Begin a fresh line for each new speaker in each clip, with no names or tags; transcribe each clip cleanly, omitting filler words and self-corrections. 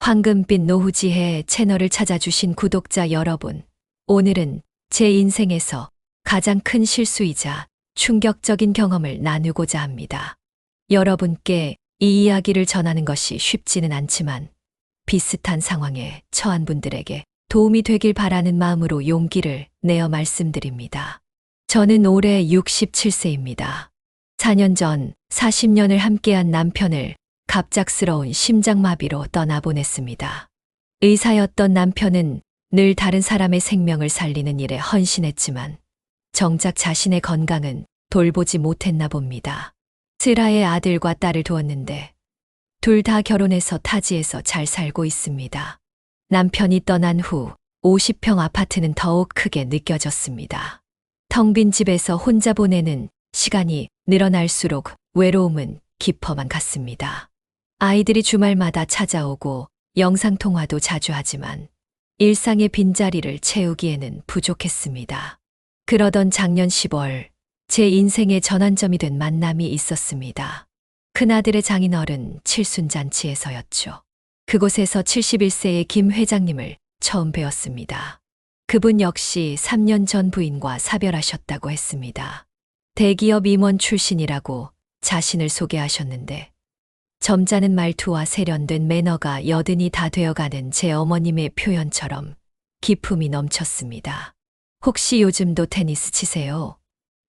황금빛 노후지혜 채널을 찾아주신 구독자 여러분, 오늘은 제 인생에서 가장 큰 실수이자 충격적인 경험을 나누고자 합니다. 여러분께 이 이야기를 전하는 것이 쉽지는 않지만 비슷한 상황에 처한 분들에게 도움이 되길 바라는 마음으로 용기를 내어 말씀드립니다. 저는 올해 67세입니다. 4년 전 40년을 함께한 남편을 갑작스러운 심장마비로 떠나보냈습니다. 의사였던 남편은 늘 다른 사람의 생명을 살리는 일에 헌신했지만 정작 자신의 건강은 돌보지 못했나 봅니다. 슬하의 아들과 딸을 두었는데 둘 다 결혼해서 타지에서 잘 살고 있습니다. 남편이 떠난 후 50평 아파트는 더욱 크게 느껴졌습니다. 텅 빈 집에서 혼자 보내는 시간이 늘어날수록 외로움은 깊어만 갔습니다. 아이들이 주말마다 찾아오고 영상통화도 자주 하지만 일상의 빈자리를 채우기에는 부족했습니다. 그러던 작년 10월 제 인생의 전환점이 된 만남이 있었습니다. 큰아들의 장인어른 칠순잔치에서였죠. 그곳에서 71세의 김 회장님을 처음 뵈었습니다. 그분 역시 3년 전 부인과 사별하셨다고 했습니다. 대기업 임원 출신이라고 자신을 소개하셨는데 점잖은 말투와 세련된 매너가 여든이 다 되어가는 제 어머님의 표현처럼 기품이 넘쳤습니다. 혹시 요즘도 테니스 치세요?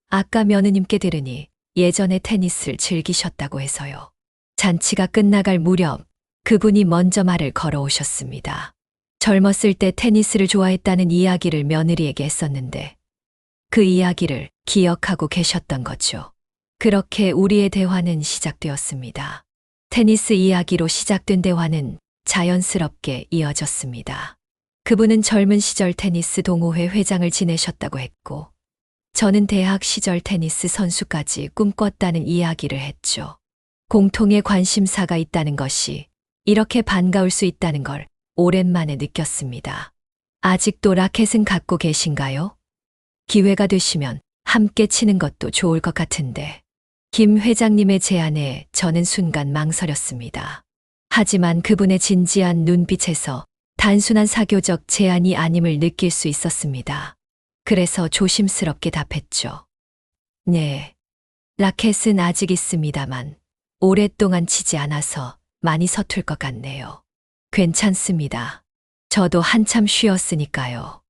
아까 며느님께 들으니 예전에 테니스를 즐기셨다고 해서요. 잔치가 끝나갈 무렵 그분이 먼저 말을 걸어오셨습니다. 젊었을 때 테니스를 좋아했다는 이야기를 며느리에게 했었는데 그 이야기를 기억하고 계셨던 거죠. 그렇게 우리의 대화는 시작되었습니다. 테니스 이야기로 시작된 대화는 자연스럽게 이어졌습니다. 그분은 젊은 시절 테니스 동호회 회장을 지내셨다고 했고 저는 대학 시절 테니스 선수까지 꿈꿨다는 이야기를 했죠. 공통의 관심사가 있다는 것이 이렇게 반가울 수 있다는 걸 오랜만에 느꼈습니다. 아직도 라켓은 갖고 계신가요? 기회가 되시면 함께 치는 것도 좋을 것 같은데. 김 회장님의 제안에 저는 순간 망설였습니다. 하지만 그분의 진지한 눈빛에서 단순한 사교적 제안이 아님을 느낄 수 있었습니다. 그래서 조심스럽게 답했죠. 네, 라켓은 아직 있습니다만 오랫동안 치지 않아서 많이 서툴 것 같네요. 괜찮습니다. 저도 한참 쉬었으니까요.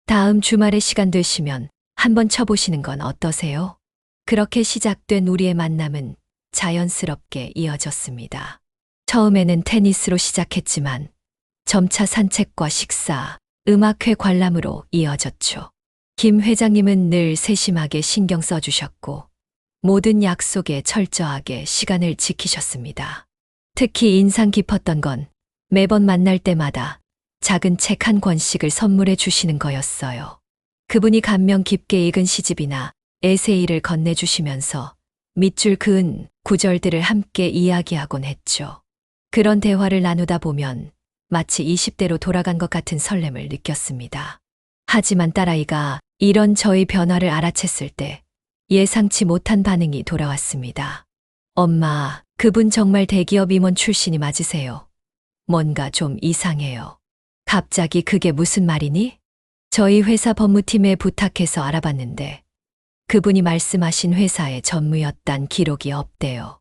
다음 주말에 시간 되시면 한번 쳐보시는 건 어떠세요? 그렇게 시작된 우리의 만남은 자연스럽게 이어졌습니다. 처음에는 테니스로 시작했지만 점차 산책과 식사, 음악회 관람으로 이어졌죠. 김 회장님은 늘 세심하게 신경 써주셨고 모든 약속에 철저하게 시간을 지키셨습니다. 특히 인상 깊었던 건 매번 만날 때마다 작은 책 한 권씩을 선물해 주시는 거였어요. 그분이 감명 깊게 읽은 시집이나 에세이를 건네주시면서 밑줄 그은 구절들을 함께 이야기하곤 했죠. 그런 대화를 나누다 보면 마치 20대로 돌아간 것 같은 설렘을 느꼈습니다. 하지만 딸아이가 이런 저의 변화를 알아챘을 때 예상치 못한 반응이 돌아왔습니다. 엄마, 그분 정말 대기업 임원 출신이 맞으세요? 뭔가 좀 이상해요. 갑자기 그게 무슨 말이니? 저희 회사 법무팀에 부탁해서 알아봤는데 그분이 말씀하신 회사의 전무였단 기록이 없대요.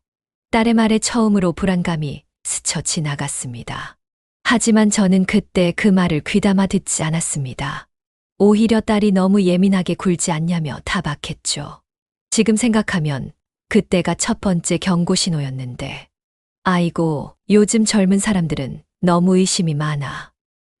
딸의 말에 처음으로 불안감이 스쳐 지나갔습니다. 하지만 저는 그때 그 말을 귀담아 듣지 않았습니다. 오히려 딸이 너무 예민하게 굴지 않냐며 타박했죠. 지금 생각하면 그때가 첫 번째 경고 신호였는데 아이고, 요즘 젊은 사람들은 너무 의심이 많아.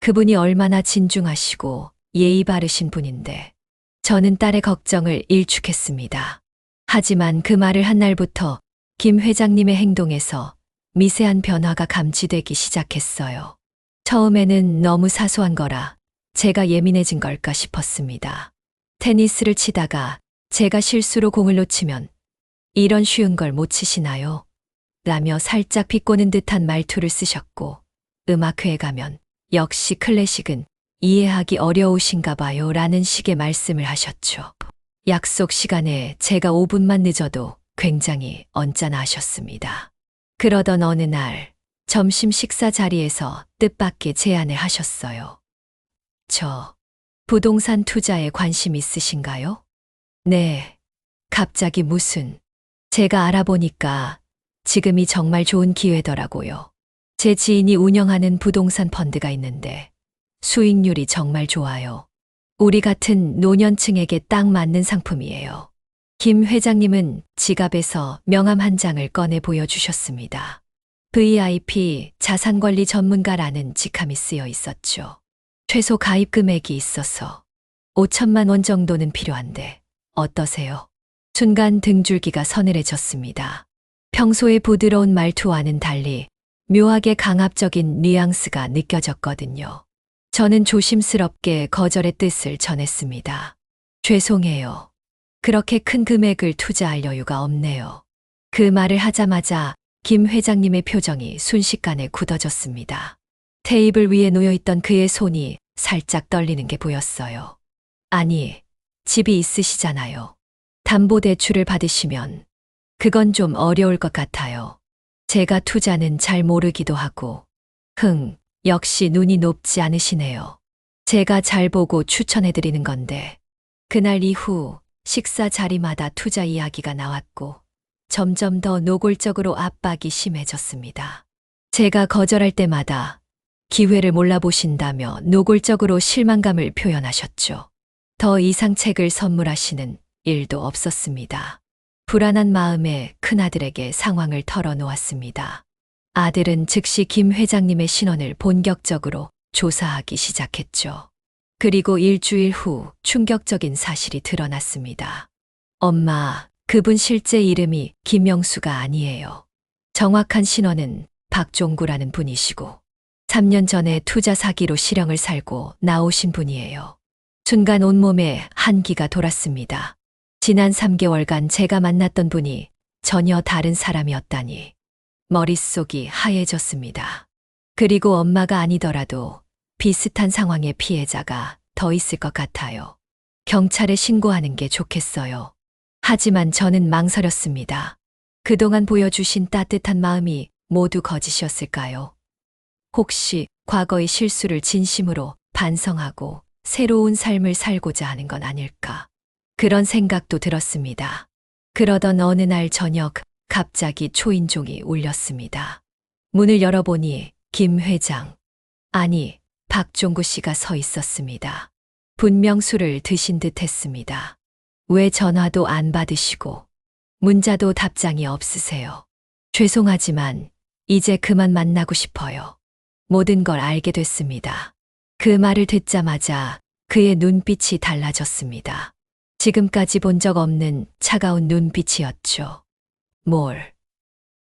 그분이 얼마나 진중하시고 예의 바르신 분인데 저는 딸의 걱정을 일축했습니다. 하지만 그 말을 한 날부터 김 회장님의 행동에서 미세한 변화가 감지되기 시작했어요. 처음에는 너무 사소한 거라 제가 예민해진 걸까 싶었습니다. 테니스를 치다가 제가 실수로 공을 놓치면 이런 쉬운 걸 못 치시나요? 라며 살짝 비꼬는 듯한 말투를 쓰셨고 음악회에 가면 역시 클래식은 이해하기 어려우신가 봐요 라는 식의 말씀을 하셨죠. 약속 시간에 제가 5분만 늦어도 굉장히 언짢아 하셨습니다. 그러던 어느 날 점심 식사 자리에서 뜻밖의 제안을 하셨어요. 저 부동산 투자에 관심 있으신가요? 네. 갑자기 무슨. 제가 알아보니까 지금이 정말 좋은 기회더라고요. 제 지인이 운영하는 부동산 펀드가 있는데 수익률이 정말 좋아요. 우리 같은 노년층에게 딱 맞는 상품이에요. 김 회장님은 지갑에서 명함 한 장을 꺼내 보여주셨습니다. VIP 자산관리 전문가라는 직함이 쓰여 있었죠. 최소 가입 금액이 있어서 5천만 원 정도는 필요한데 어떠세요? 순간 등줄기가 서늘해졌습니다. 평소의 부드러운 말투와는 달리 묘하게 강압적인 뉘앙스가 느껴졌거든요. 저는 조심스럽게 거절의 뜻을 전했습니다. 죄송해요. 그렇게 큰 금액을 투자할 여유가 없네요. 그 말을 하자마자 김 회장님의 표정이 순식간에 굳어졌습니다. 테이블 위에 놓여있던 그의 손이 살짝 떨리는 게 보였어요. 아니, 집이 있으시잖아요. 담보대출을 받으시면 그건 좀 어려울 것 같아요. 제가 투자는 잘 모르기도 하고. 역시 눈이 높지 않으시네요. 제가 잘 보고 추천해드리는 건데. 그날 이후 식사 자리마다 투자 이야기가 나왔고 점점 더 노골적으로 압박이 심해졌습니다. 제가 거절할 때마다 기회를 몰라보신다며 노골적으로 실망감을 표현하셨죠. 더 이상 책을 선물하시는 일도 없었습니다. 불안한 마음에 큰아들에게 상황을 털어놓았습니다. 아들은 즉시 김 회장님의 신원을 본격적으로 조사하기 시작했죠. 그리고 일주일 후 충격적인 사실이 드러났습니다. 엄마, 그분 실제 이름이 김영수가 아니에요. 정확한 신원은 박종구라는 분이시고 3년 전에 투자 사기로 실형을 살고 나오신 분이에요. 순간 온몸에 한기가 돌았습니다. 지난 3개월간 제가 만났던 분이 전혀 다른 사람이었다니. 머릿속이 하얘졌습니다. 그리고 엄마가 아니더라도 비슷한 상황의 피해자가 더 있을 것 같아요. 경찰에 신고하는 게 좋겠어요. 하지만 저는 망설였습니다. 그동안 보여주신 따뜻한 마음이 모두 거짓이었을까요? 혹시 과거의 실수를 진심으로 반성하고 새로운 삶을 살고자 하는 건 아닐까? 그런 생각도 들었습니다. 그러던 어느 날 저녁 갑자기 초인종이 울렸습니다. 문을 열어보니 김 회장, 아니 박종구 씨가 서 있었습니다. 분명 술을 드신 듯 했습니다. 왜 전화도 안 받으시고 문자도 답장이 없으세요? 죄송하지만 이제 그만 만나고 싶어요. 모든 걸 알게 됐습니다. 그 말을 듣자마자 그의 눈빛이 달라졌습니다. 지금까지 본 적 없는 차가운 눈빛이었죠.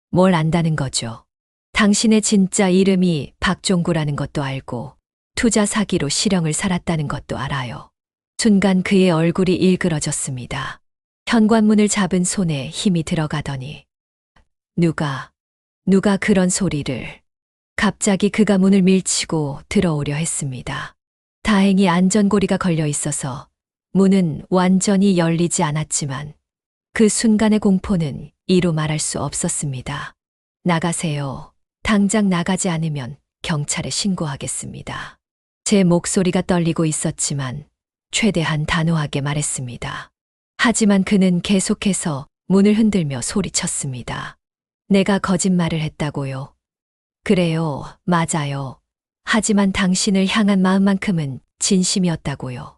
뭘 안다는 거죠? 당신의 진짜 이름이 박종구라는 것도 알고 투자 사기로 실형을 살았다는 것도 알아요. 순간 그의 얼굴이 일그러졌습니다. 현관문을 잡은 손에 힘이 들어가더니 누가 그런 소리를. 갑자기 그가 문을 밀치고 들어오려 했습니다. 다행히 안전고리가 걸려 있어서 문은 완전히 열리지 않았지만 그 순간의 공포는 이루 말할 수 없었습니다. 나가세요. 당장 나가지 않으면 경찰에 신고하겠습니다. 제 목소리가 떨리고 있었지만 최대한 단호하게 말했습니다. 하지만 그는 계속해서 문을 흔들며 소리쳤습니다. 내가 거짓말을 했다고요? 그래요, 맞아요. 하지만 당신을 향한 마음만큼은 진심이었다고요.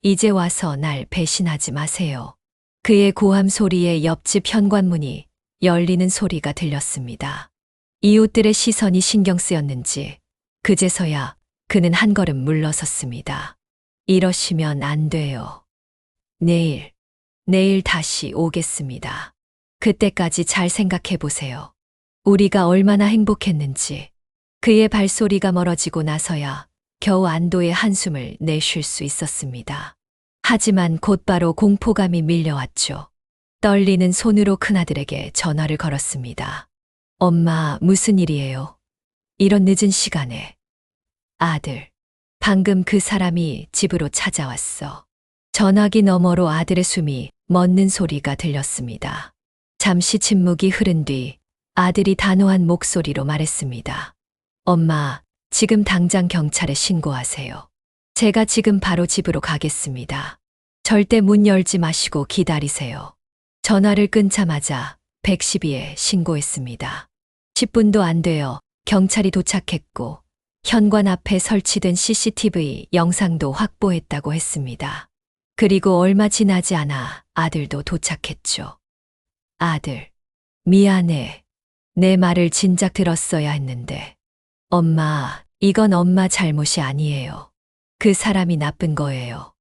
이제 와서 날 배신하지 마세요. 그의 고함 소리에 옆집 현관문이 열리는 소리가 들렸습니다. 이웃들의 시선이 신경 쓰였는지 그제서야 그는 한 걸음 물러섰습니다. 이러시면 안 돼요. 내일 다시 오겠습니다. 그때까지 잘 생각해 보세요. 우리가 얼마나 행복했는지. 그의 발소리가 멀어지고 나서야 겨우 안도의 한숨을 내쉴 수 있었습니다. 하지만 곧바로 공포감이 밀려왔죠. 떨리는 손으로 큰아들에게 전화를 걸었습니다. 엄마, 무슨 일이에요? 이런 늦은 시간에. 아들, 방금 그 사람이 집으로 찾아왔어. 전화기 너머로 아들의 숨이 멎는 소리가 들렸습니다. 잠시 침묵이 흐른 뒤 아들이 단호한 목소리로 말했습니다. 엄마, 지금 당장 경찰에 신고하세요. 제가 지금 바로 집으로 가겠습니다. 절대 문 열지 마시고 기다리세요. 전화를 끊자마자 112에 신고했습니다. 10분도 안 되어 경찰이 도착했고 현관 앞에 설치된 CCTV 영상도 확보했다고 했습니다. 그리고 얼마 지나지 않아 아들도 도착했죠. 아들, 미안해. 내 말을 진작 들었어야 했는데. 엄마, 이건 엄마 잘못이 아니에요. 그 사람이 나쁜 거예요.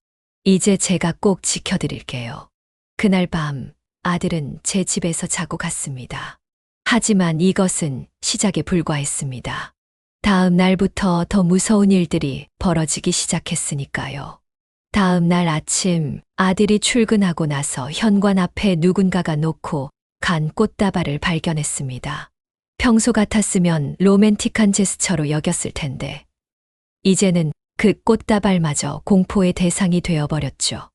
이제 제가 꼭 지켜드릴게요. 그날 밤 아들은 제 집에서 자고 갔습니다. 하지만 이것은 시작에 불과했습니다. 다음 날부터 더 무서운 일들이 벌어지기 시작했으니까요. 다음 날 아침 아들이 출근하고 나서 현관 앞에 누군가가 놓고 간 꽃다발을 발견했습니다. 평소 같았으면 로맨틱한 제스처로 여겼을 텐데 이제는 그 꽃다발마저 공포의 대상이 되어버렸죠.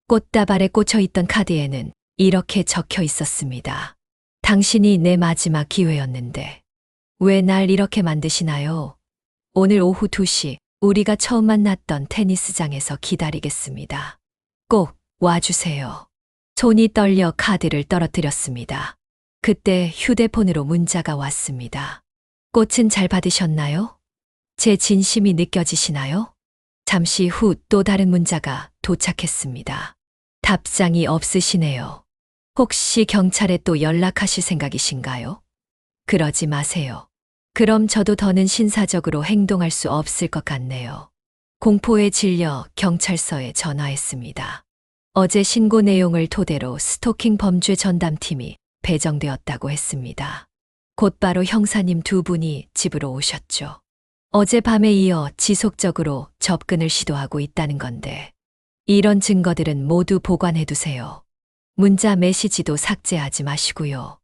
꽃다발에 꽂혀 있던 카드에는 이렇게 적혀 있었습니다. 당신이 내 마지막 기회였는데 왜 날 이렇게 만드시나요? 오늘 오후 2시 우리가 처음 만났던 테니스장에서 기다리겠습니다. 꼭 와주세요. 손이 떨려 카드를 떨어뜨렸습니다. 그때 휴대폰으로 문자가 왔습니다. 꽃은 잘 받으셨나요? 제 진심이 느껴지시나요? 잠시 후 또 다른 문자가 도착했습니다. 답장이 없으시네요. 혹시 경찰에 또 연락하실 생각이신가요? 그러지 마세요. 그럼 저도 더는 신사적으로 행동할 수 없을 것 같네요. 공포에 질려 경찰서에 전화했습니다. 어제 신고 내용을 토대로 스토킹 범죄 전담팀이 배정되었다고 했습니다. 곧바로 형사님 2분이 집으로 오셨죠. 어젯밤에 이어 지속적으로 접근을 시도하고 있다는 건데 이런 증거들은 모두 보관해두세요. 문자 메시지도 삭제하지 마시고요.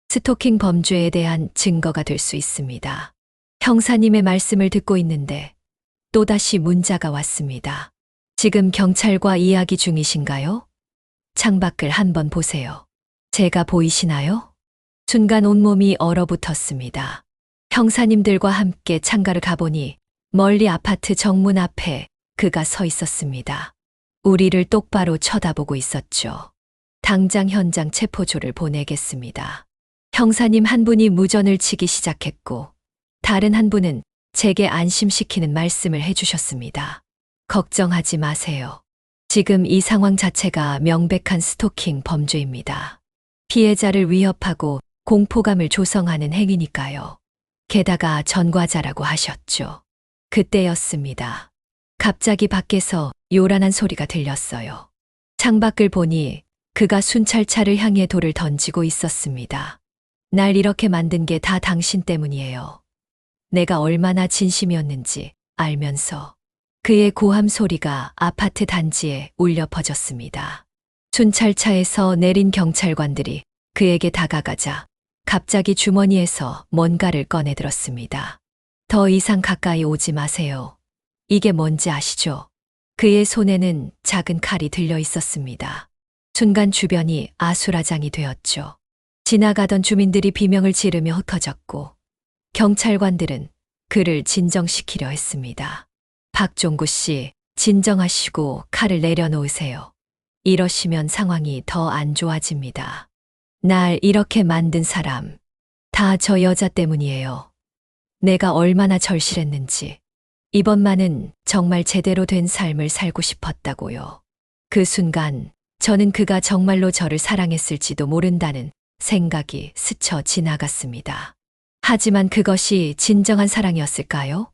스토킹 범죄에 대한 증거가 될 수 있습니다. 형사님의 말씀을 듣고 있는데 또다시 문자가 왔습니다. 지금 경찰과 이야기 중이신가요? 창밖을 한번 보세요. 제가 보이시나요? 순간 온몸이 얼어붙었습니다. 형사님들과 함께 창가를 가보니 멀리 아파트 정문 앞에 그가 서 있었습니다. 우리를 똑바로 쳐다보고 있었죠. 당장 현장 체포조를 보내겠습니다. 형사님 한 분이 무전을 치기 시작했고 다른 한 분은 제게 안심시키는 말씀을 해주셨습니다. 걱정하지 마세요. 지금 이 상황 자체가 명백한 스토킹 범죄입니다. 피해자를 위협하고 공포감을 조성하는 행위니까요. 게다가 전과자라고 하셨죠. 그때였습니다. 갑자기 밖에서 요란한 소리가 들렸어요. 창밖을 보니 그가 순찰차를 향해 돌을 던지고 있었습니다. 날 이렇게 만든 게 다 당신 때문이에요. 내가 얼마나 진심이었는지 알면서 그의 고함 소리가 아파트 단지에 울려 퍼졌습니다. 순찰차에서 내린 경찰관들이 그에게 다가가자 갑자기 주머니에서 뭔가를 꺼내 들었습니다. 더 이상 가까이 오지 마세요. 이게 뭔지 아시죠? 그의 손에는 작은 칼이 들려 있었습니다. 순간 주변이 아수라장이 되었죠. 지나가던 주민들이 비명을 지르며 흩어졌고 경찰관들은 그를 진정시키려 했습니다. 박종구 씨, 진정하시고 칼을 내려놓으세요. 이러시면 상황이 더 안 좋아집니다. 날 이렇게 만든 사람, 다 저 여자 때문이에요. 내가 얼마나 절실했는지. 이번만은 정말 제대로 된 삶을 살고 싶었다고요. 그 순간 저는 그가 정말로 저를 사랑했을지도 모른다는 생각이 스쳐 지나갔습니다. 하지만 그것이 진정한 사랑이었을까요?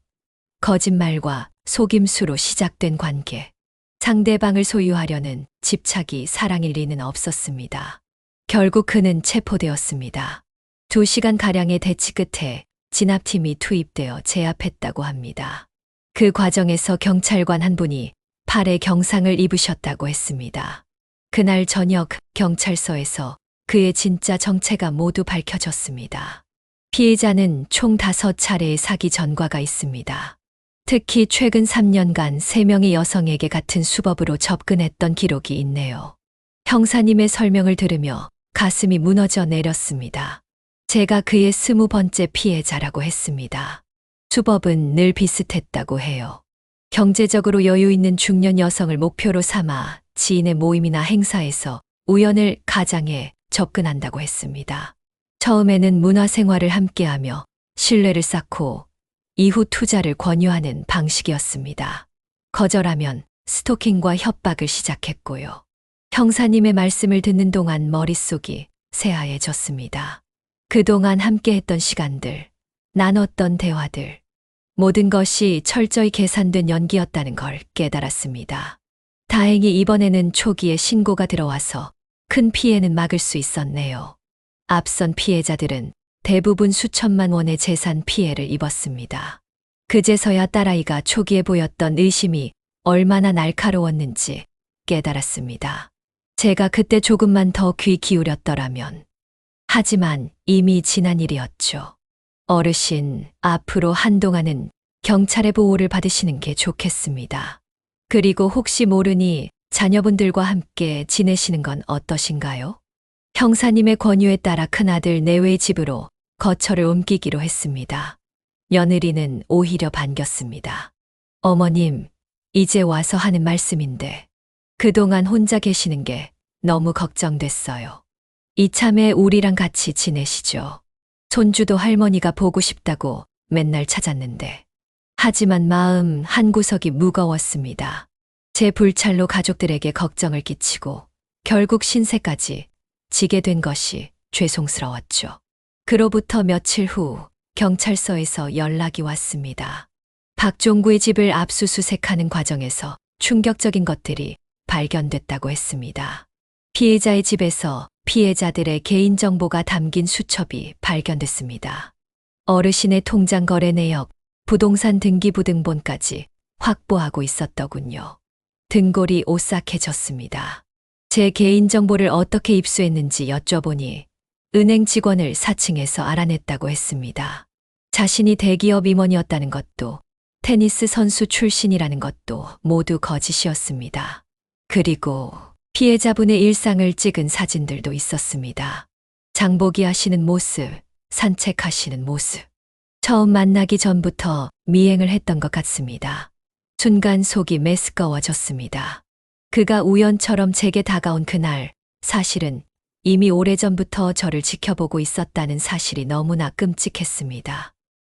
거짓말과 속임수로 시작된 관계. 상대방을 소유하려는 집착이 사랑일 리는 없었습니다. 결국 그는 체포되었습니다. 2시간가량의 대치 끝에 진압팀이 투입되어 제압했다고 합니다. 그 과정에서 경찰관 한 분이 팔에 경상을 입으셨다고 했습니다. 그날 저녁 경찰서에서 그의 진짜 정체가 모두 밝혀졌습니다. 피해자는 총 5차례의 사기 전과가 있습니다. 특히 최근 3년간 3명의 여성에게 같은 수법으로 접근했던 기록이 있네요. 형사님의 설명을 들으며 가슴이 무너져 내렸습니다. 제가 그의 20번째 피해자라고 했습니다. 수법은 늘 비슷했다고 해요. 경제적으로 여유 있는 중년 여성을 목표로 삼아 지인의 모임이나 행사에서 우연을 가장해 접근한다고 했습니다. 처음에는 문화생활을 함께하며 신뢰를 쌓고 이후 투자를 권유하는 방식이었습니다. 거절하면 스토킹과 협박을 시작했고요. 형사님의 말씀을 듣는 동안 머릿속이 새하얘졌습니다. 그동안 함께했던 시간들, 나눴던 대화들, 모든 것이 철저히 계산된 연기였다는 걸 깨달았습니다. 다행히 이번에는 초기에 신고가 들어와서 큰 피해는 막을 수 있었네요. 앞선 피해자들은 대부분 수천만 원의 재산 피해를 입었습니다. 그제서야 딸아이가 초기에 보였던 의심이 얼마나 날카로웠는지 깨달았습니다. 제가 그때 조금만 더 귀 기울였더라면. 하지만 이미 지난 일이었죠. 어르신, 앞으로 한동안은 경찰의 보호를 받으시는 게 좋겠습니다. 그리고 혹시 모르니 자녀분들과 함께 지내시는 건 어떠신가요? 형사님의 권유에 따라 큰아들 내외의 집으로 거처를 옮기기로 했습니다. 며느리는 오히려 반겼습니다. 어머님, 이제 와서 하는 말씀인데 그동안 혼자 계시는 게 너무 걱정됐어요. 이참에 우리랑 같이 지내시죠. 손주도 할머니가 보고 싶다고 맨날 찾았는데. 하지만 마음 한구석이 무거웠습니다. 제 불찰로 가족들에게 걱정을 끼치고 결국 신세까지 지게 된 것이 죄송스러웠죠. 그로부터 며칠 후 경찰서에서 연락이 왔습니다. 박종구의 집을 압수수색하는 과정에서 충격적인 것들이 발견됐다고 했습니다. 피해자의 집에서 피해자들의 개인정보가 담긴 수첩이 발견됐습니다. 어르신의 통장 거래 내역, 부동산 등기부등본까지 확보하고 있었더군요. 등골이 오싹해졌습니다. 제 개인정보를 어떻게 입수했는지 여쭤보니 은행 직원을 사칭해서 알아냈다고 했습니다. 자신이 대기업 임원이었다는 것도 테니스 선수 출신이라는 것도 모두 거짓이었습니다. 그리고 피해자분의 일상을 찍은 사진들도 있었습니다. 장보기 하시는 모습, 산책하시는 모습. 처음 만나기 전부터 미행을 했던 것 같습니다. 순간 속이 메스꺼워졌습니다. 그가 우연처럼 제게 다가온 그날, 사실은 이미 오래전부터 저를 지켜보고 있었다는 사실이 너무나 끔찍했습니다.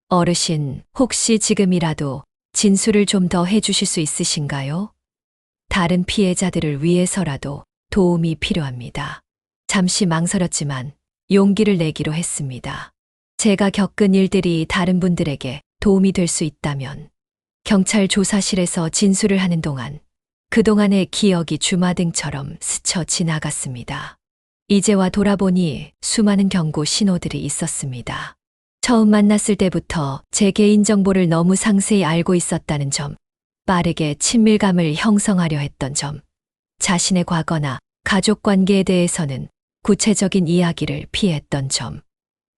어르신, 혹시 지금이라도 진술을 좀 더 해주실 수 있으신가요? 다른 피해자들을 위해서라도 도움이 필요합니다. 잠시 망설였지만 용기를 내기로 했습니다. 제가 겪은 일들이 다른 분들에게 도움이 될 수 있다면 경찰 조사실에서 진술을 하는 동안 그동안의 기억이 주마등처럼 스쳐 지나갔습니다. 이제와 돌아보니 수많은 경고 신호들이 있었습니다. 처음 만났을 때부터 제 개인정보를 너무 상세히 알고 있었다는 점, 빠르게 친밀감을 형성하려 했던 점, 자신의 과거나 가족 관계에 대해서는 구체적인 이야기를 피했던 점,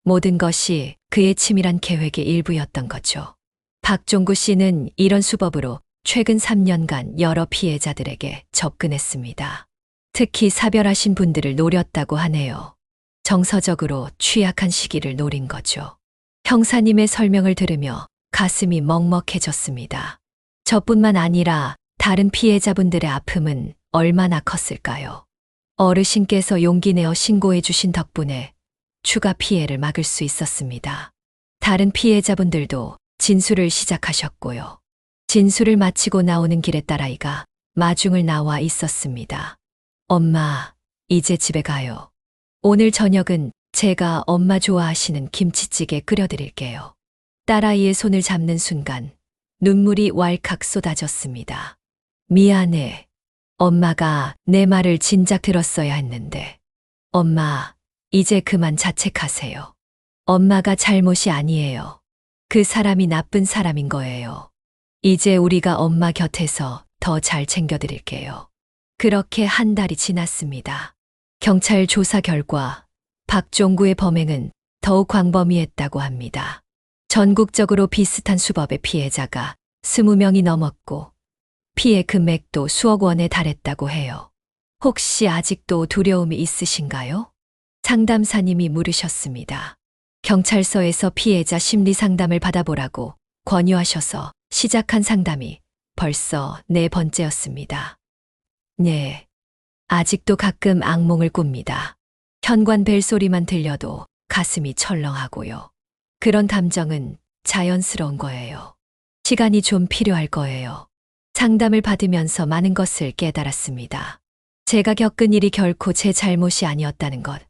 모든 것이 그의 치밀한 계획의 일부였던 거죠. 박종구 씨는 이런 수법으로 최근 3년간 여러 피해자들에게 접근했습니다. 특히 사별하신 분들을 노렸다고 하네요. 정서적으로 취약한 시기를 노린 거죠. 형사님의 설명을 들으며 가슴이 먹먹해졌습니다. 저뿐만 아니라 다른 피해자분들의 아픔은 얼마나 컸을까요? 어르신께서 용기 내어 신고해 주신 덕분에 추가 피해를 막을 수 있었습니다. 다른 피해자분들도 진술을 시작하셨고요. 진술을 마치고 나오는 길에 딸아이가 마중을 나와 있었습니다. 엄마, 이제 집에 가요. 오늘 저녁은 제가 엄마 좋아하시는 김치찌개 끓여드릴게요. 딸아이의 손을 잡는 순간 눈물이 왈칵 쏟아졌습니다. 미안해. 엄마가 내 말을 진작 들었어야 했는데. 엄마, 이제 그만 자책하세요. 엄마가 잘못이 아니에요. 그 사람이 나쁜 사람인 거예요. 이제 우리가 엄마 곁에서 더 잘 챙겨드릴게요. 그렇게 한 달이 지났습니다. 경찰 조사 결과 박종구의 범행은 더욱 광범위했다고 합니다. 전국적으로 비슷한 수법의 피해자가 20명이 넘었고 피해 금액도 수억 원에 달했다고 해요. 혹시 아직도 두려움이 있으신가요? 상담사님이 물으셨습니다. 경찰서에서 피해자 심리 상담을 받아보라고 권유하셔서 시작한 상담이 벌써 4번째였습니다. 네. 아직도 가끔 악몽을 꿉니다. 현관 벨소리만 들려도 가슴이 철렁하고요. 그런 감정은 자연스러운 거예요. 시간이 좀 필요할 거예요. 상담을 받으면서 많은 것을 깨달았습니다. 제가 겪은 일이 결코 제 잘못이 아니었다는 것.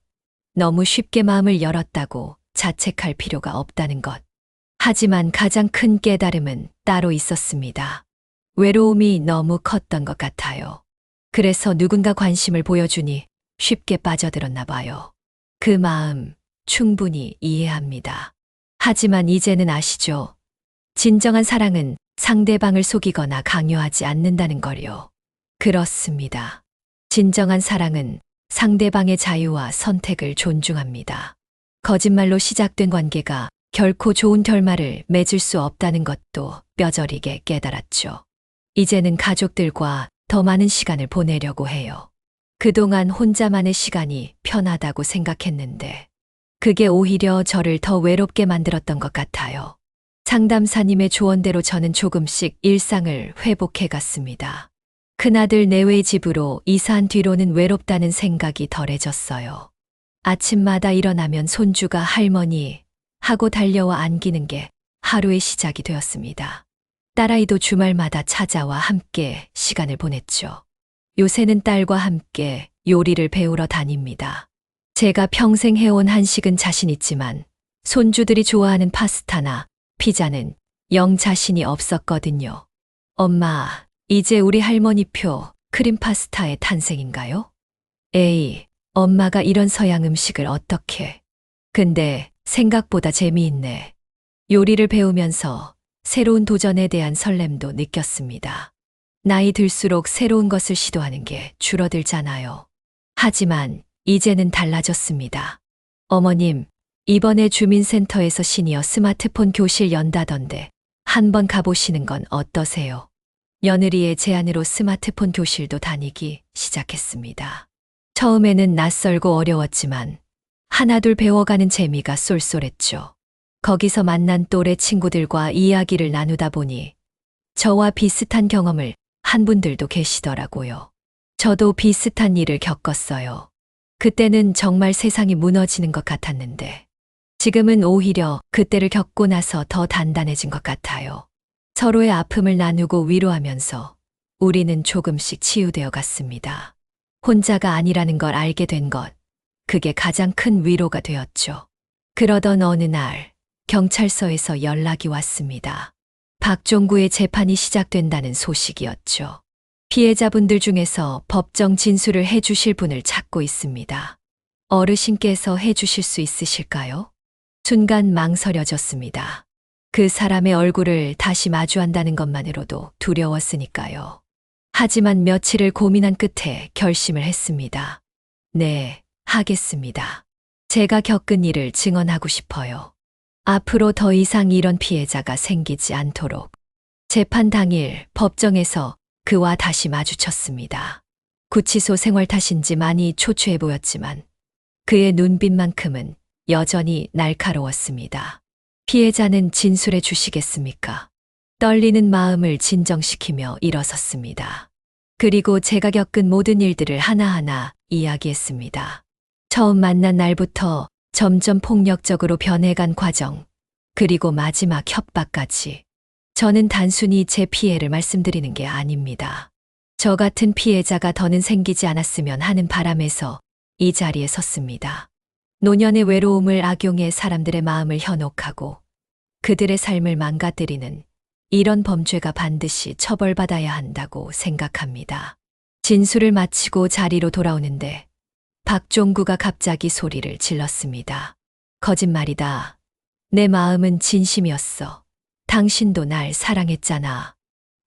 너무 쉽게 마음을 열었다고 자책할 필요가 없다는 것. 하지만 가장 큰 깨달음은 따로 있었습니다. 외로움이 너무 컸던 것 같아요. 그래서 누군가 관심을 보여주니 쉽게 빠져들었나 봐요. 그 마음 충분히 이해합니다. 하지만 이제는 아시죠? 진정한 사랑은 상대방을 속이거나 강요하지 않는다는 걸요. 그렇습니다. 진정한 사랑은 상대방의 자유와 선택을 존중합니다. 거짓말로 시작된 관계가 결코 좋은 결말을 맺을 수 없다는 것도 뼈저리게 깨달았죠. 이제는 가족들과 더 많은 시간을 보내려고 해요. 그동안 혼자만의 시간이 편하다고 생각했는데 그게 오히려 저를 더 외롭게 만들었던 것 같아요. 상담사님의 조언대로 저는 조금씩 일상을 회복해 갔습니다. 큰아들 내외의 집으로 이사한 뒤로는 외롭다는 생각이 덜해졌어요. 아침마다 일어나면 손주가 할머니 하고 달려와 안기는 게 하루의 시작이 되었습니다. 딸아이도 주말마다 찾아와 함께 시간을 보냈죠. 요새는 딸과 함께 요리를 배우러 다닙니다. 제가 평생 해온 한식은 자신 있지만 손주들이 좋아하는 파스타나 피자는 영 자신이 없었거든요. 엄마, 이제 우리 할머니표 크림 파스타의 탄생인가요? 에이, 엄마가 이런 서양 음식을 어떻게. 근데 생각보다 재미있네. 요리를 배우면서 새로운 도전에 대한 설렘도 느꼈습니다. 나이 들수록 새로운 것을 시도하는 게 줄어들잖아요. 하지만 이제는 달라졌습니다. 어머님, 이번에 주민센터에서 시니어 스마트폰 교실 연다던데 한번 가보시는 건 어떠세요? 며느리의 제안으로 스마트폰 교실도 다니기 시작했습니다. 처음에는 낯설고 어려웠지만 하나둘 배워가는 재미가 쏠쏠했죠. 거기서 만난 또래 친구들과 이야기를 나누다 보니 저와 비슷한 경험을 한 분들도 계시더라고요. 저도 비슷한 일을 겪었어요. 그때는 정말 세상이 무너지는 것 같았는데 지금은 오히려 그때를 겪고 나서 더 단단해진 것 같아요. 서로의 아픔을 나누고 위로하면서 우리는 조금씩 치유되어 갔습니다. 혼자가 아니라는 걸 알게 된 것, 그게 가장 큰 위로가 되었죠. 그러던 어느 날 경찰서에서 연락이 왔습니다. 박종구의 재판이 시작된다는 소식이었죠. 피해자분들 중에서 법정 진술을 해주실 분을 찾고 있습니다. 어르신께서 해주실 수 있으실까요? 순간 망설여졌습니다. 그 사람의 얼굴을 다시 마주한다는 것만으로도 두려웠으니까요. 하지만 며칠을 고민한 끝에 결심을 했습니다. 네, 하겠습니다. 제가 겪은 일을 증언하고 싶어요. 앞으로 더 이상 이런 피해자가 생기지 않도록. 재판 당일 법정에서 그와 다시 마주쳤습니다. 구치소 생활 탓인지 많이 초췌해 보였지만 그의 눈빛만큼은 여전히 날카로웠습니다. 피해자는 진술해 주시겠습니까? 떨리는 마음을 진정시키며 일어섰습니다. 그리고 제가 겪은 모든 일들을 하나하나 이야기했습니다. 처음 만난 날부터 점점 폭력적으로 변해간 과정, 그리고 마지막 협박까지. 저는 단순히 제 피해를 말씀드리는 게 아닙니다. 저 같은 피해자가 더는 생기지 않았으면 하는 바람에서 이 자리에 섰습니다. 노년의 외로움을 악용해 사람들의 마음을 현혹하고 그들의 삶을 망가뜨리는 이런 범죄가 반드시 처벌받아야 한다고 생각합니다. 진술을 마치고 자리로 돌아오는데 박종구가 갑자기 소리를 질렀습니다. 거짓말이다. 내 마음은 진심이었어. 당신도 날 사랑했잖아.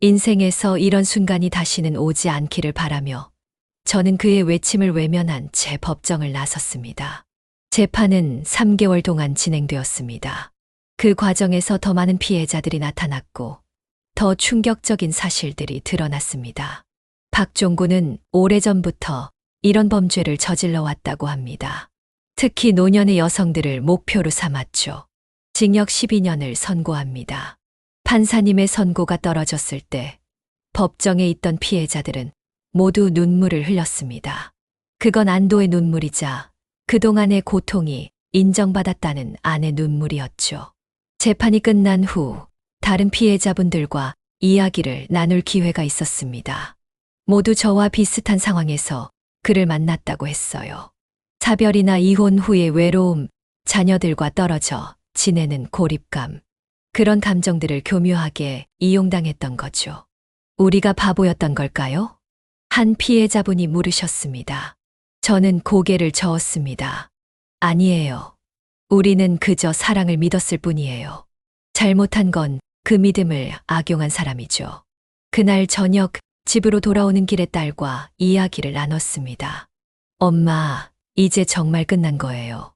인생에서 이런 순간이 다시는 오지 않기를 바라며 저는 그의 외침을 외면한 채 법정을 나섰습니다. 재판은 3개월 동안 진행되었습니다. 그 과정에서 더 많은 피해자들이 나타났고 더 충격적인 사실들이 드러났습니다. 박종구는 오래전부터 이런 범죄를 저질러 왔다고 합니다. 특히 노년의 여성들을 목표로 삼았죠. 징역 12년을 선고합니다. 판사님의 선고가 떨어졌을 때 법정에 있던 피해자들은 모두 눈물을 흘렸습니다. 그건 안도의 눈물이자 그동안의 고통이 인정받았다는 안의 눈물이었죠. 재판이 끝난 후 다른 피해자분들과 이야기를 나눌 기회가 있었습니다. 모두 저와 비슷한 상황에서 그를 만났다고 했어요. 사별이나 이혼 후의 외로움, 자녀들과 떨어져 지내는 고립감, 그런 감정들을 교묘하게 이용당했던 거죠. 우리가 바보였던 걸까요? 한 피해자분이 물으셨습니다. 저는 고개를 저었습니다. 아니에요. 우리는 그저 사랑을 믿었을 뿐이에요. 잘못한 건 그 믿음을 악용한 사람이죠. 그날 저녁 집으로 돌아오는 길에 딸과 이야기를 나눴습니다. 엄마, 이제 정말 끝난 거예요.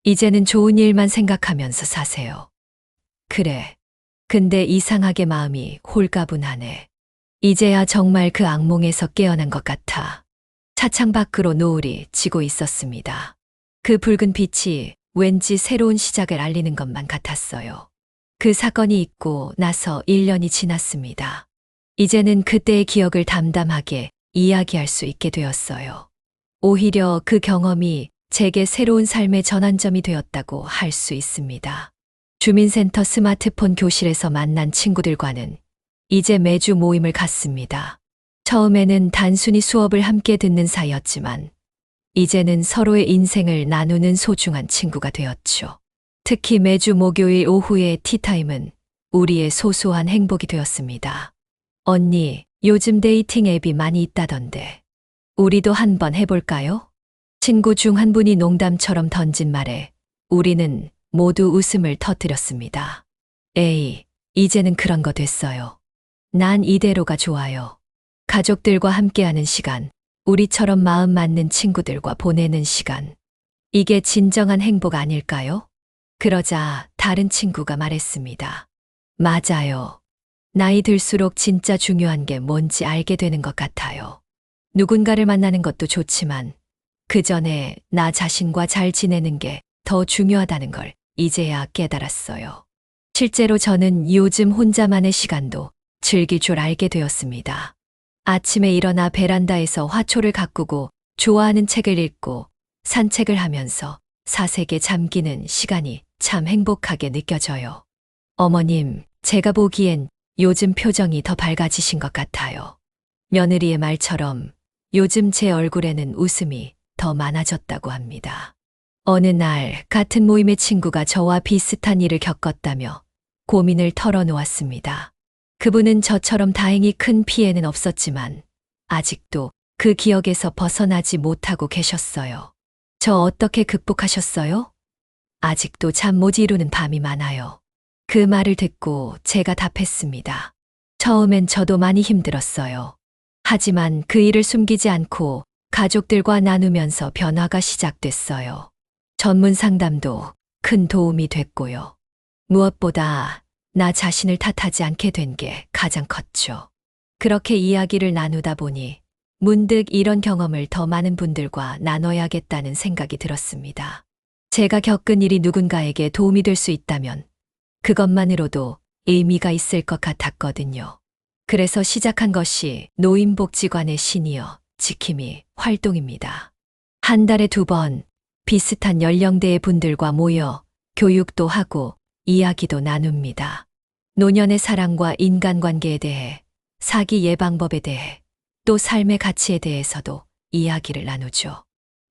이제는 좋은 일만 생각하면서 사세요. 그래. 근데 이상하게 마음이 홀가분하네. 이제야 정말 그 악몽에서 깨어난 것 같아. 차창 밖으로 노을이 지고 있었습니다. 그 붉은 빛이 왠지 새로운 시작을 알리는 것만 같았어요. 그 사건이 있고 나서 1년이 지났습니다. 이제는 그때의 기억을 담담하게 이야기할 수 있게 되었어요. 오히려 그 경험이 제게 새로운 삶의 전환점이 되었다고 할 수 있습니다. 주민센터 스마트폰 교실에서 만난 친구들과는 이제 매주 모임을 갖습니다. 처음에는 단순히 수업을 함께 듣는 사이였지만 이제는 서로의 인생을 나누는 소중한 친구가 되었죠. 특히 매주 목요일 오후의 티타임은 우리의 소소한 행복이 되었습니다. 언니, 요즘 데이팅 앱이 많이 있다던데 우리도 한번 해볼까요? 친구 중 한 분이 농담처럼 던진 말에 우리는 모두 웃음을 터뜨렸습니다. 에이, 이제는 그런 거 됐어요. 난 이대로가 좋아요. 가족들과 함께하는 시간, 우리처럼 마음 맞는 친구들과 보내는 시간. 이게 진정한 행복 아닐까요? 그러자 다른 친구가 말했습니다. 맞아요. 나이 들수록 진짜 중요한 게 뭔지 알게 되는 것 같아요. 누군가를 만나는 것도 좋지만 그 전에 나 자신과 잘 지내는 게 더 중요하다는 걸 이제야 깨달았어요. 실제로 저는 요즘 혼자만의 시간도 즐길 줄 알게 되었습니다. 아침에 일어나 베란다에서 화초를 가꾸고 좋아하는 책을 읽고 산책을 하면서 사색에 잠기는 시간이 참 행복하게 느껴져요. 어머님, 제가 보기엔 요즘 표정이 더 밝아지신 것 같아요. 며느리의 말처럼 요즘 제 얼굴에는 웃음이 더 많아졌다고 합니다. 어느 날 같은 모임의 친구가 저와 비슷한 일을 겪었다며 고민을 털어놓았습니다. 그분은 저처럼 다행히 큰 피해는 없었지만 아직도 그 기억에서 벗어나지 못하고 계셨어요. 저 어떻게 극복하셨어요? 아직도 잠 못 이루는 밤이 많아요. 그 말을 듣고 제가 답했습니다. 처음엔 저도 많이 힘들었어요. 하지만 그 일을 숨기지 않고 가족들과 나누면서 변화가 시작됐어요. 전문 상담도 큰 도움이 됐고요. 무엇보다 나 자신을 탓하지 않게 된 게 가장 컸죠. 그렇게 이야기를 나누다 보니 문득 이런 경험을 더 많은 분들과 나눠야겠다는 생각이 들었습니다. 제가 겪은 일이 누군가에게 도움이 될 수 있다면 그것만으로도 의미가 있을 것 같았거든요. 그래서 시작한 것이 노인복지관의 시니어 지킴이 활동입니다. 한 달에 2번 비슷한 연령대의 분들과 모여 교육도 하고 이야기도 나눕니다. 노년의 사랑과 인간관계에 대해, 사기 예방법에 대해, 또 삶의 가치에 대해서도 이야기를 나누죠.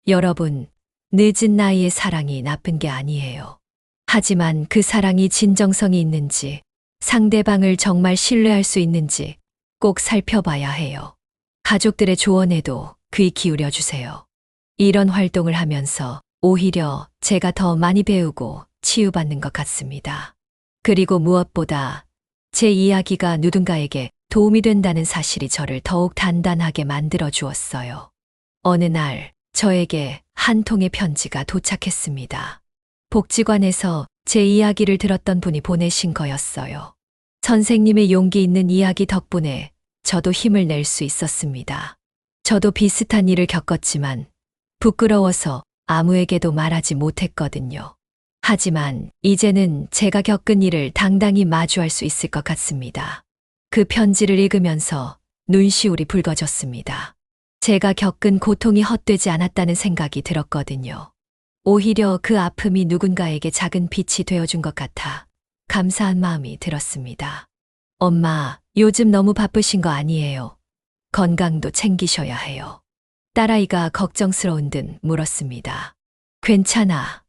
여러분, 늦은 나이에 사랑이 나쁜 게 아니에요. 하지만 그 사랑이 진정성이 있는지, 상대방을 정말 신뢰할 수 있는지 꼭 살펴봐야 해요. 가족들의 조언에도 귀 기울여 주세요. 이런 활동을 하면서 오히려 제가 더 많이 배우고 치유받는 것 같습니다. 그리고 무엇보다 제 이야기가 누군가에게 도움이 된다는 사실이 저를 더욱 단단하게 만들어 주었어요. 어느 날 저에게 한 통의 편지가 도착했습니다. 복지관에서 제 이야기를 들었던 분이 보내신 거였어요. 선생님의 용기 있는 이야기 덕분에 저도 힘을 낼 수 있었습니다. 저도 비슷한 일을 겪었지만 부끄러워서 아무에게도 말하지 못했거든요. 하지만 이제는 제가 겪은 일을 당당히 마주할 수 있을 것 같습니다. 그 편지를 읽으면서 눈시울이 붉어졌습니다. 제가 겪은 고통이 헛되지 않았다는 생각이 들었거든요. 오히려 그 아픔이 누군가에게 작은 빛이 되어준 것 같아 감사한 마음이 들었습니다. 엄마, 요즘 너무 바쁘신 거 아니에요? 건강도 챙기셔야 해요. 딸아이가 걱정스러운 듯 물었습니다. 괜찮아.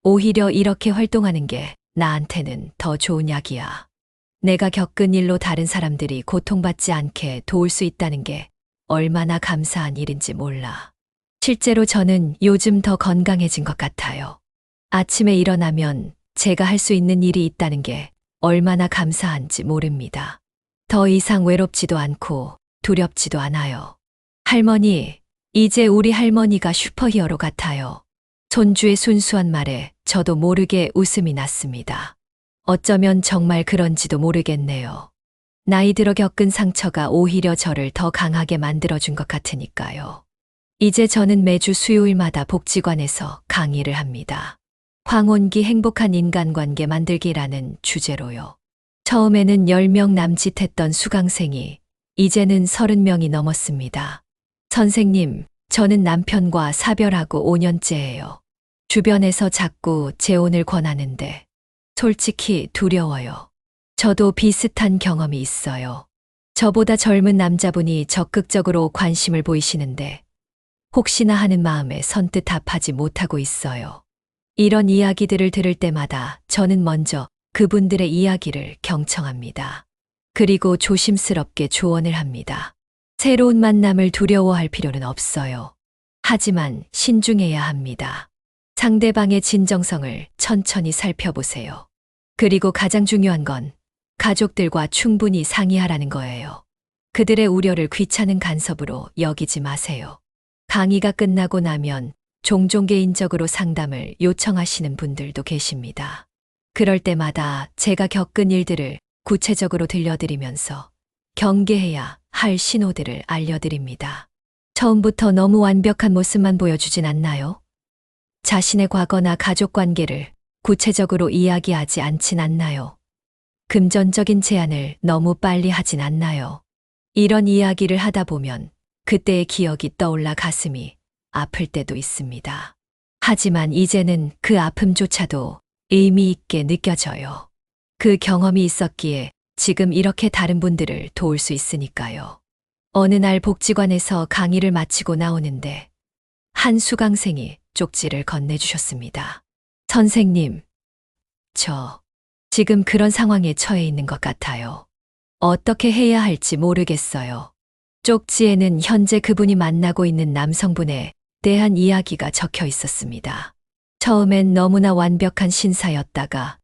오히려 이렇게 활동하는 게 나한테는 더 좋은 약이야. 내가 겪은 일로 다른 사람들이 고통받지 않게 도울 수 있다는 게 얼마나 감사한 일인지 몰라. 실제로 저는 요즘 더 건강해진 것 같아요. 아침에 일어나면 제가 할 수 있는 일이 있다는 게 얼마나 감사한지 모릅니다. 더 이상 외롭지도 않고 두렵지도 않아요. 할머니, 이제 우리 할머니가 슈퍼히어로 같아요. 손주의 순수한 말에 저도 모르게 웃음이 났습니다. 어쩌면 정말 그런지도 모르겠네요. 나이 들어 겪은 상처가 오히려 저를 더 강하게 만들어준 것 같으니까요. 이제 저는 매주 수요일마다 복지관에서 강의를 합니다. 황혼기 행복한 인간관계 만들기라는 주제로요. 처음에는 10명 남짓했던 수강생이 이제는 30명이 넘었습니다. 선생님, 저는 남편과 사별하고 5년째예요. 주변에서 자꾸 재혼을 권하는데 솔직히 두려워요. 저도 비슷한 경험이 있어요. 저보다 젊은 남자분이 적극적으로 관심을 보이시는데 혹시나 하는 마음에 선뜻 답하지 못하고 있어요. 이런 이야기들을 들을 때마다 저는 먼저 그분들의 이야기를 경청합니다. 그리고 조심스럽게 조언을 합니다. 새로운 만남을 두려워할 필요는 없어요. 하지만 신중해야 합니다. 상대방의 진정성을 천천히 살펴보세요. 그리고 가장 중요한 건 가족들과 충분히 상의하라는 거예요. 그들의 우려를 귀찮은 간섭으로 여기지 마세요. 강의가 끝나고 나면 종종 개인적으로 상담을 요청하시는 분들도 계십니다. 그럴 때마다 제가 겪은 일들을 구체적으로 들려드리면서 경계해야 할 신호들을 알려드립니다. 처음부터 너무 완벽한 모습만 보여주진 않나요? 자신의 과거나 가족 관계를 구체적으로 이야기하지 않진 않나요? 금전적인 제안을 너무 빨리 하진 않나요? 이런 이야기를 하다 보면 그때의 기억이 떠올라 가슴이 아플 때도 있습니다. 하지만 이제는 그 아픔조차도 의미 있게 느껴져요. 그 경험이 있었기에 지금 이렇게 다른 분들을 도울 수 있으니까요. 어느 날 복지관에서 강의를 마치고 나오는데 한 수강생이 쪽지를 건네주셨습니다. 선생님, 저 지금 그런 상황에 처해 있는 것 같아요. 어떻게 해야 할지 모르겠어요. 쪽지에는 현재 그분이 만나고 있는 남성분에 대한 이야기가 적혀 있었습니다. 처음엔 너무나 완벽한 신사였다가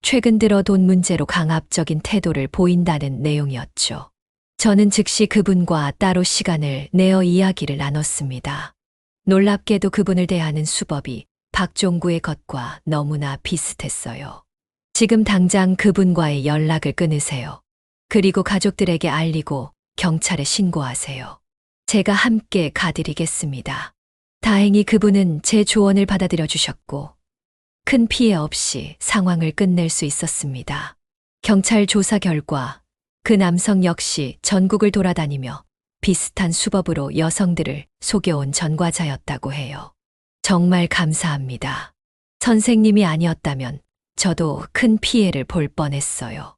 최근 들어 돈 문제로 강압적인 태도를 보인다는 내용이었죠. 저는 즉시 그분과 따로 시간을 내어 이야기를 나눴습니다. 놀랍게도 그분을 대하는 수법이 박종구의 것과 너무나 비슷했어요. 지금 당장 그분과의 연락을 끊으세요. 그리고 가족들에게 알리고 경찰에 신고하세요. 제가 함께 가드리겠습니다. 다행히 그분은 제 조언을 받아들여 주셨고 큰 피해 없이 상황을 끝낼 수 있었습니다. 경찰 조사 결과 그 남성 역시 전국을 돌아다니며 비슷한 수법으로 여성들을 속여온 전과자였다고 해요. 정말 감사합니다. 선생님이 아니었다면 저도 큰 피해를 볼 뻔했어요.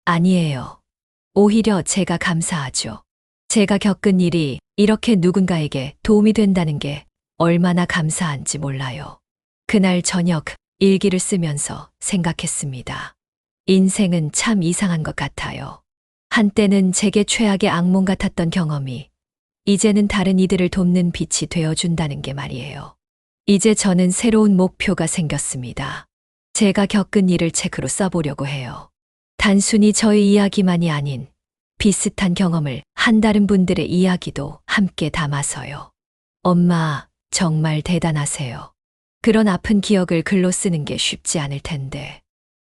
아니에요. 오히려 제가 감사하죠. 제가 겪은 일이 이렇게 누군가에게 도움이 된다는 게 얼마나 감사한지 몰라요. 그날 저녁 일기를 쓰면서 생각했습니다. 인생은 참 이상한 것 같아요. 한때는 제게 최악의 악몽 같았던 경험이 이제는 다른 이들을 돕는 빛이 되어준다는 게 말이에요. 이제 저는 새로운 목표가 생겼습니다. 제가 겪은 일을 책으로 써보려고 해요. 단순히 저의 이야기만이 아닌 비슷한 경험을 한 다른 분들의 이야기도 함께 담아서요. 엄마, 정말 대단하세요. 그런 아픈 기억을 글로 쓰는 게 쉽지 않을 텐데.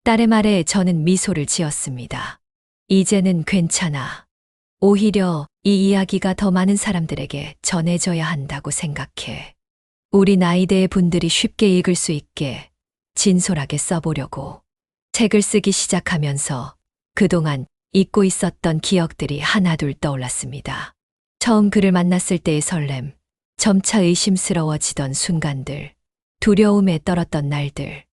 딸의 말에 저는 미소를 지었습니다. 이제는 괜찮아. 오히려 이 이야기가 더 많은 사람들에게 전해져야 한다고 생각해. 우리 나이대의 분들이 쉽게 읽을 수 있게 진솔하게 써보려고 책을 쓰기 시작하면서 그동안 잊고 있었던 기억들이 하나둘 떠올랐습니다. 처음 그를 만났을 때의 설렘, 점차 의심스러워지던 순간들, 두려움에 떨었던 날들.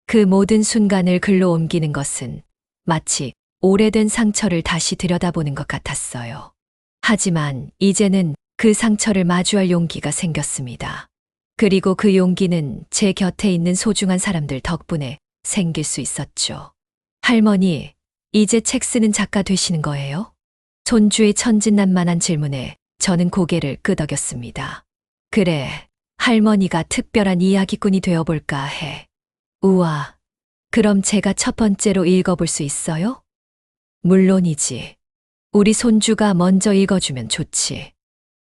그 모든 순간을 글로 옮기는 것은 마치 오래된 상처를 다시 들여다보는 것 같았어요. 하지만 이제는 그 상처를 마주할 용기가 생겼습니다. 그리고 그 용기는 제 곁에 있는 소중한 사람들 덕분에 생길 수 있었죠. 할머니, 이제 책 쓰는 작가 되시는 거예요? 손주의 천진난만한 질문에 저는 고개를 끄덕였습니다. 그래, 할머니가 특별한 이야기꾼이 되어볼까 해. 우와, 그럼 제가 첫 번째로 읽어볼 수 있어요? 물론이지. 우리 손주가 먼저 읽어주면 좋지.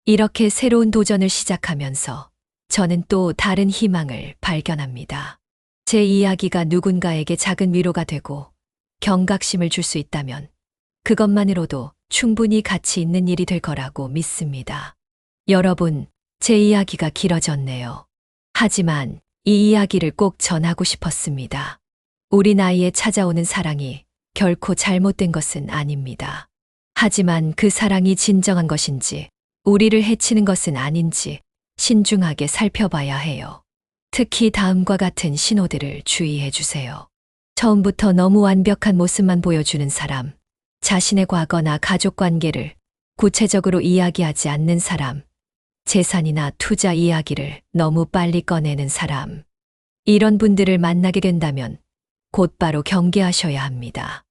이렇게 새로운 도전을 시작하면서 저는 또 다른 희망을 발견합니다. 제 이야기가 누군가에게 작은 위로가 되고 경각심을 줄 수 있다면 그것만으로도 충분히 가치 있는 일이 될 거라고 믿습니다. 여러분, 제 이야기가 길어졌네요. 하지만 이 이야기를 꼭 전하고 싶었습니다. 우리 나이에 찾아오는 사랑이 결코 잘못된 것은 아닙니다. 하지만 그 사랑이 진정한 것인지, 우리를 해치는 것은 아닌지 신중하게 살펴봐야 해요. 특히 다음과 같은 신호들을 주의해 주세요. 처음부터 너무 완벽한 모습만 보여주는 사람, 자신의 과거나 가족 관계를 구체적으로 이야기하지 않는 사람, 재산이나 투자 이야기를 너무 빨리 꺼내는 사람. 이런 분들을 만나게 된다면 곧바로 경계하셔야 합니다.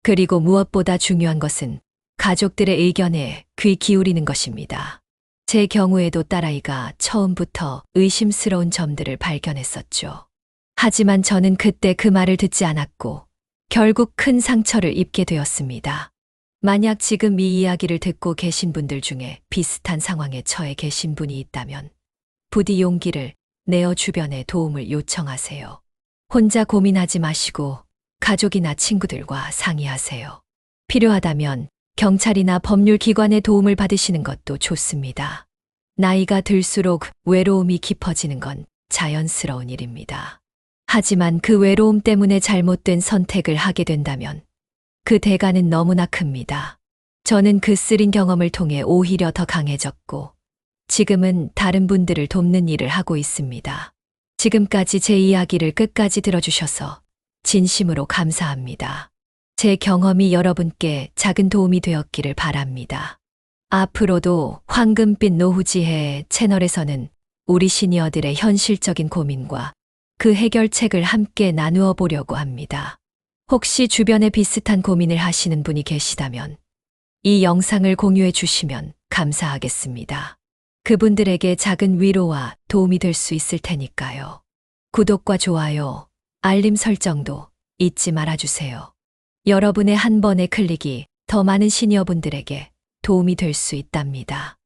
그리고 무엇보다 중요한 것은 가족들의 의견에 귀 기울이는 것입니다. 제 경우에도 딸아이가 처음부터 의심스러운 점들을 발견했었죠. 하지만 저는 그때 그 말을 듣지 않았고 결국 큰 상처를 입게 되었습니다. 만약 지금 이 이야기를 듣고 계신 분들 중에 비슷한 상황에 처해 계신 분이 있다면 부디 용기를 내어 주변에 도움을 요청하세요. 혼자 고민하지 마시고 가족이나 친구들과 상의하세요. 필요하다면 경찰이나 법률기관의 도움을 받으시는 것도 좋습니다. 나이가 들수록 외로움이 깊어지는 건 자연스러운 일입니다. 하지만 그 외로움 때문에 잘못된 선택을 하게 된다면 그 대가는 너무나 큽니다. 저는 그 쓰린 경험을 통해 오히려 더 강해졌고 지금은 다른 분들을 돕는 일을 하고 있습니다. 지금까지 제 이야기를 끝까지 들어주셔서 진심으로 감사합니다. 제 경험이 여러분께 작은 도움이 되었기를 바랍니다. 앞으로도 황금빛 노후지혜 채널에서는 우리 시니어들의 현실적인 고민과 그 해결책을 함께 나누어 보려고 합니다. 혹시 주변에 비슷한 고민을 하시는 분이 계시다면 이 영상을 공유해 주시면 감사하겠습니다. 그분들에게 작은 위로와 도움이 될 수 있을 테니까요. 구독과 좋아요, 알림 설정도 잊지 말아주세요. 여러분의 한 번의 클릭이 더 많은 시니어분들에게 도움이 될 수 있답니다.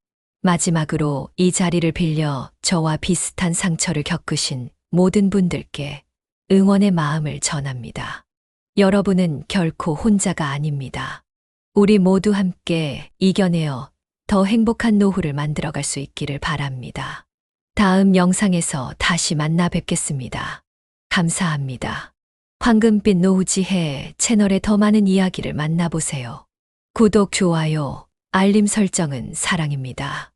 마지막으로 이 자리를 빌려 저와 비슷한 상처를 겪으신 모든 분들께 응원의 마음을 전합니다. 여러분은 결코 혼자가 아닙니다. 우리 모두 함께 이겨내어 더 행복한 노후를 만들어갈 수 있기를 바랍니다. 다음 영상에서 다시 만나 뵙겠습니다. 감사합니다. 황금빛 노후지혜 채널의 더 많은 이야기를 만나보세요. 구독, 좋아요, 알림 설정은 사랑입니다.